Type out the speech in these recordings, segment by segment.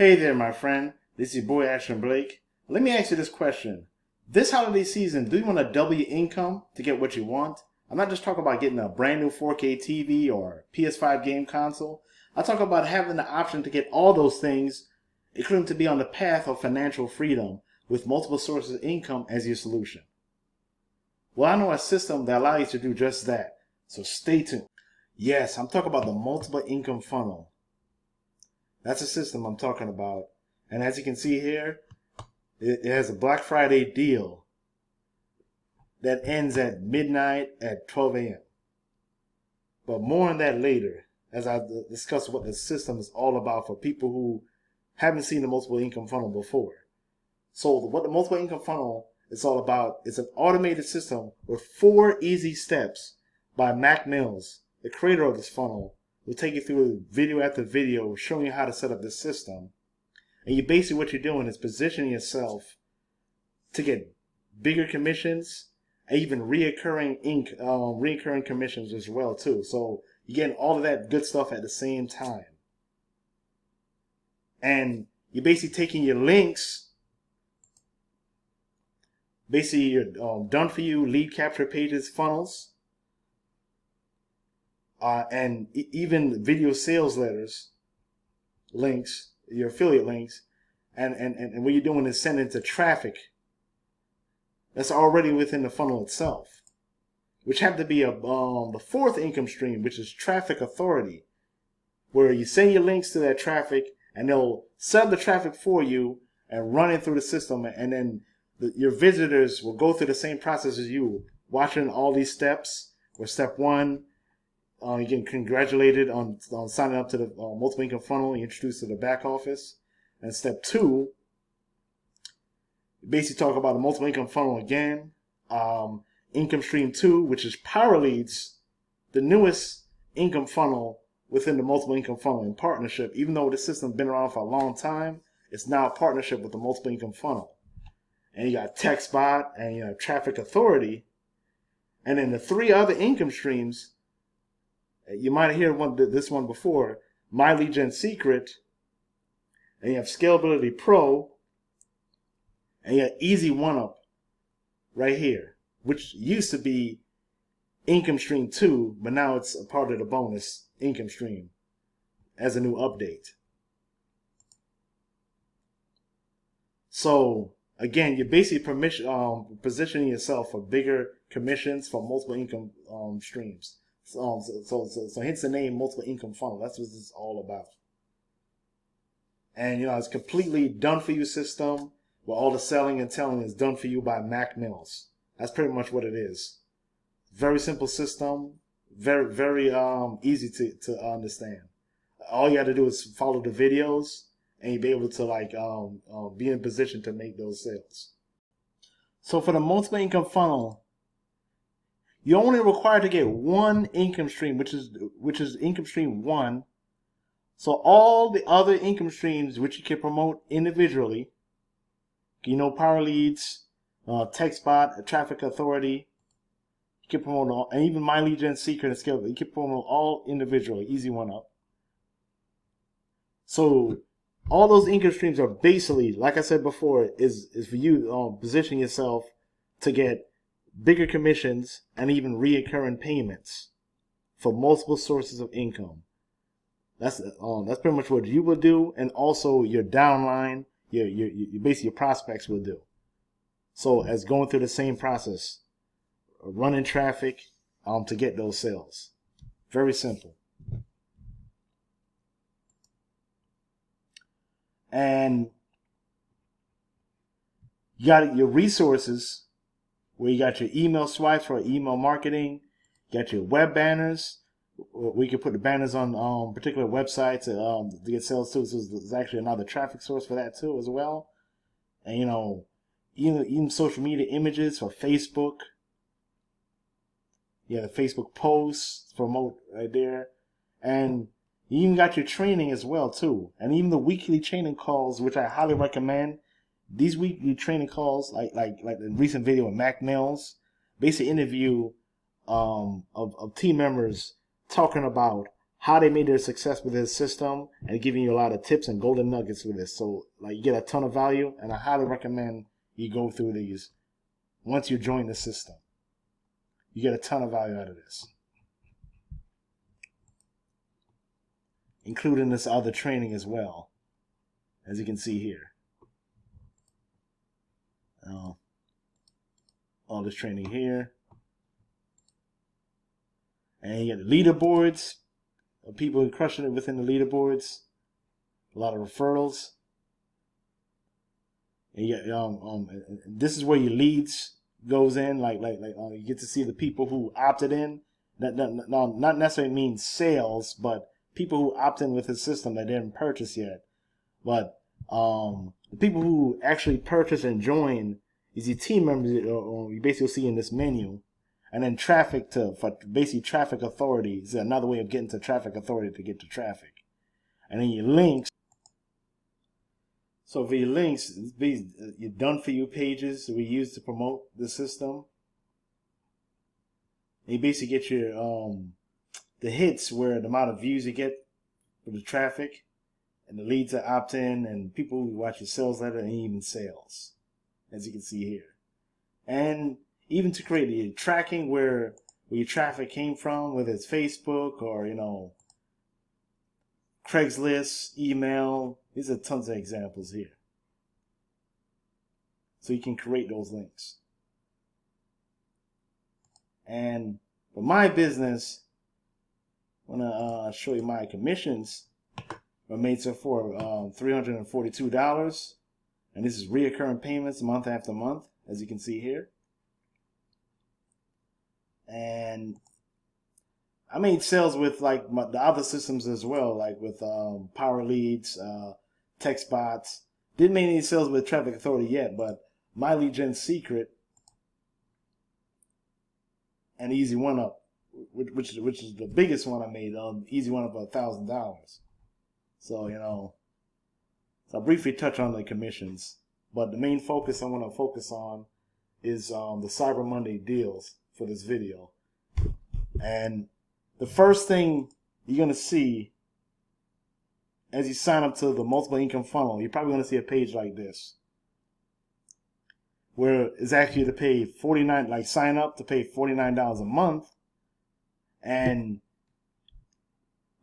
Hey there, my friend. This is your boy Ashton Blake. Let me ask you this question. This holiday season, do you want to double your income to get what you want? I'm not just talking about getting a brand new 4K TV or PS5 game console. I talk about having the option to get all those things, including to be on the path of financial freedom with multiple sources of income as your solution. Well, I know a system that allows you to do just that. So stay tuned. Yes, I'm talking about the multiple income funnel. That's a system I'm talking about. And as you can see here, it has a Black Friday deal that ends at midnight at 12 a.m. But more on that later as I discuss what the system is all about for people who haven't seen the multiple income funnel before. So what the multiple income funnel is all about is an automated system with 4 easy steps by Mac Mills, the creator of this funnel. We'll take you through video after video showing you how to set up this system. And you basically what you're doing is positioning yourself to get bigger commissions and even reoccurring commissions as well too. So you're getting all of that good stuff at the same time. And you're basically taking your links, basically your done for you lead capture pages funnels, and even video sales letters, links, your affiliate links, and what you're doing is sending to traffic that's already within the funnel itself, which have to be the 4th income stream, which is traffic authority, where you send your links to that traffic and they'll set the traffic for you and run it through the system, and then your visitors will go through the same process as you, watching all these steps. Where step 1, you get congratulated on signing up to the multiple income funnel. You're introduced to the back office. And step 2, basically talk about the multiple income funnel again. Income stream 2, which is Power Leads, the newest income funnel within the multiple income funnel in partnership. Even though this system has been around for a long time, it's now a partnership with the multiple income funnel. And you got TechSpot and you have Traffic Authority. And then the 3 other income streams, you might have heard this one before, My Lead Gen Secret, and you have Scalability Pro, and you have Easy One Up right here, which used to be income stream 2, but now it's a part of the bonus income stream as a new update. So again, you're basically positioning yourself for bigger commissions for multiple income streams. So hence the name multiple income funnel. That's what this is all about. And it's completely done for you system where all the selling and telling is done for you by Mac Mills. That's pretty much what it is. Very simple system, very very easy to understand. All you have to do is follow the videos, and you'll be able to be in position to make those sales. So for the multiple income funnel, you're only required to get 1 income stream, which is income stream 1. So all the other income streams which you can promote individually, Power Leads, TechSpot, Traffic Authority, you can promote all, and even My Lead Gen Secret and Scalability, you can promote all individually. Easy One Up. So all those income streams are basically, like I said before, is for you position yourself to get bigger commissions and even reoccurring payments for multiple sources of income. That's pretty much what you will do, and also your downline, your basically your prospects will do. So as going through the same process, running traffic to get those sales. Very simple. And you got your resources, where you got your email swipes for email marketing, you got your web banners, we can put the banners on particular websites to get sales too. So there's actually another traffic source for that too as well. And even social media images for Facebook. Yeah, the Facebook posts promote right there, and you even got your training as well too, and even the weekly training calls, which I highly recommend. These weekly training calls, like the recent video with Mac Mills, basically interview of team members talking about how they made their success with this system and giving you a lot of tips and golden nuggets with this. So like you get a ton of value, and I highly recommend you go through these once you join the system. You get a ton of value out of this, including this other training as well, as you can see here. All this training here. And you get the leaderboards of people crushing it within the leaderboards. A lot of referrals. And you get, this is where your leads goes in. You get to see the people who opted in. Not necessarily means sales, but people who opt in with the system that didn't purchase yet. But the people who actually purchase and join is your team members. You basically see in this menu. And then traffic for basically traffic authority is another way of getting to traffic authority to get to traffic. And then your links. So for your links, your done for you pages we use to promote the system. And you basically get your the hits where the amount of views you get for the traffic, and the leads that opt in, and people who watch your sales letter, and even sales, as you can see here. And even to create the tracking where your traffic came from, whether it's Facebook or, Craigslist, email. These are tons of examples here. So you can create those links. And for my business, I want to show you my commissions. I made so for $342. And this is reoccurring payments month after month, as you can see here. And I made sales with the other systems as well, like with Power Leads, Text Bots. Didn't make any sales with Traffic Authority yet, but My Lead Gen Secret and Easy One Up, which is the biggest one I made, Easy One Up $1,000. So so I'll briefly touch on the commissions, but the main focus I want to focus on is the Cyber Monday deals for this video. And the first thing you're going to see as you sign up to the multiple income funnel, you're probably going to see a page like this, where it's actually to pay sign up to pay $49 a month. And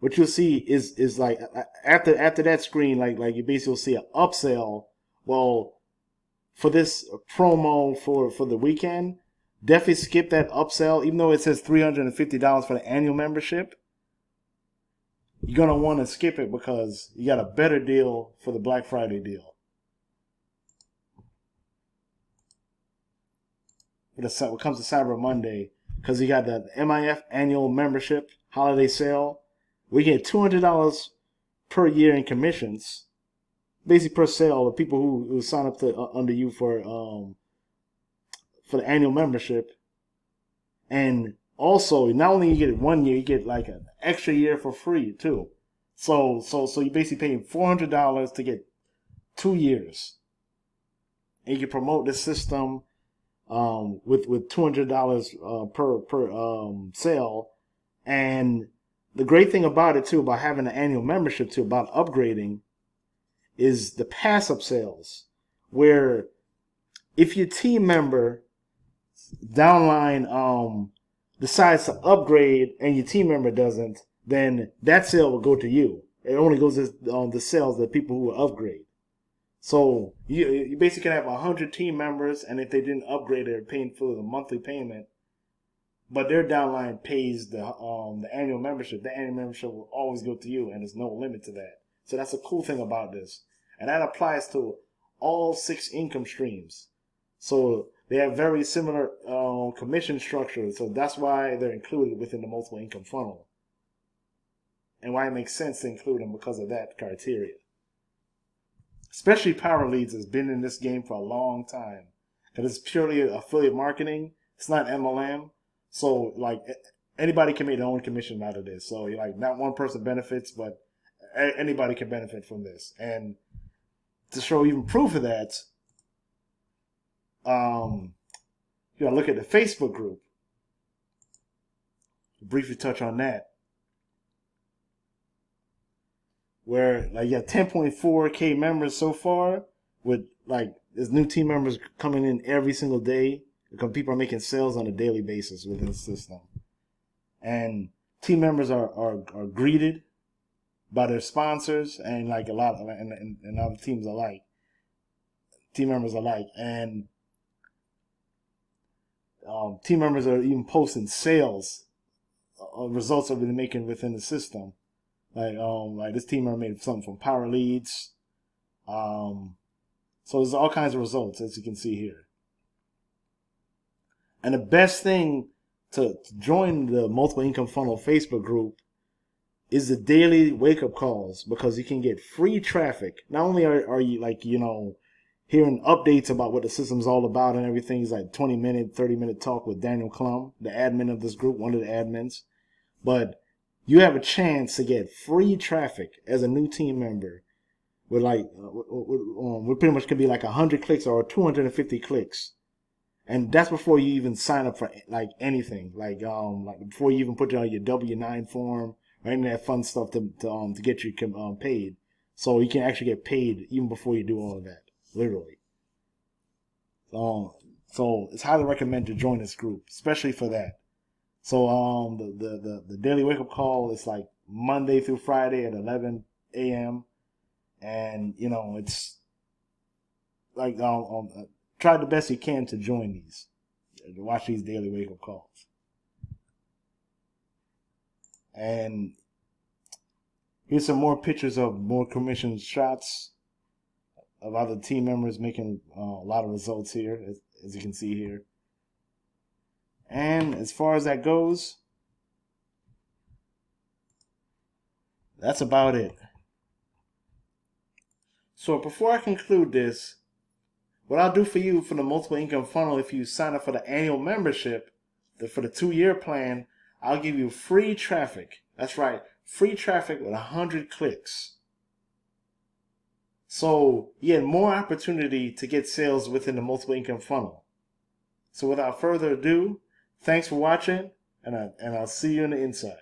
what you'll see is like after that screen, like you basically will see an upsell. Well, for this promo for the weekend, definitely skip that upsell. Even though it says $350 for the annual membership, you're going to want to skip it because you got a better deal for the Black Friday deal. When it comes to Cyber Monday, because you got the MIF annual membership holiday sale, we get $200 per year in commissions, basically per sale. The people who sign up to under you for the annual membership. And also, not only you get it 1 year, you get like an extra year for free too. So you basically paying $400 to get 2 years, and you can promote the system with $200 per sale. And the great thing about it too, about having an annual membership too, about upgrading, is the pass-up sales, where if your team member downline decides to upgrade and your team member doesn't, then that sale will go to you. It only goes to the sales of people who will upgrade. So you basically have 100 team members, and if they didn't upgrade, they're paying for the monthly payment, but their downline pays the annual membership. The annual membership will always go to you, and there's no limit to that. So that's a cool thing about this, and that applies to all 6 income streams. So they have very similar commission structures, so that's why they're included within the multiple income funnel, and why it makes sense to include them because of that criteria. Especially Power Leads has been in this game for a long time, because it's purely affiliate marketing. It's not MLM, so like anybody can make their own commission out of this. So like not one person benefits, but anybody can benefit from this. And to show even proof of that, you gotta look at the Facebook group. Briefly touch on that. where like you have 10.4K members so far, with like there's new team members coming in every single day because people are making sales on a daily basis within the system, and team members are greeted by their sponsors and like a lot of, and other teams alike, team members alike, and team members are even posting sales results that they're making within the system. Like this team member made something from Power Leads. So there's all kinds of results as you can see here. And the best thing to join the Multiple Income Funnel Facebook group is the daily wake up calls, because you can get free traffic. Not only are you like, hearing updates about what the system's all about and everything. It's like 20-minute, 30-minute talk with Daniel Klum, the admin of this group, one of the admins. But you have a chance to get free traffic as a new team member with like, what pretty much could be like 100 clicks or 250 clicks. And that's before you even sign up for like anything, like before you even put it on your W-9 form or any of that fun stuff to get you paid. So you can actually get paid even before you do all of that. Literally. So it's highly recommended to join this group, especially for that. So the daily wake up call is like Monday through Friday at 11 a.m. And it's like try the best you can to join these, to watch these daily wake up calls. And here's some more pictures of more commissioned shots of other team members making a lot of results here, as you can see here. And as far as that goes, that's about it. So before I conclude this, what I'll do for you for the Multiple Income Funnel, if you sign up for the annual membership, for the 2-year plan, I'll give you free traffic. That's right, free traffic with 100 clicks. So you get more opportunity to get sales within the Multiple Income Funnel. So without further ado, thanks for watching, and I'll see you on the inside.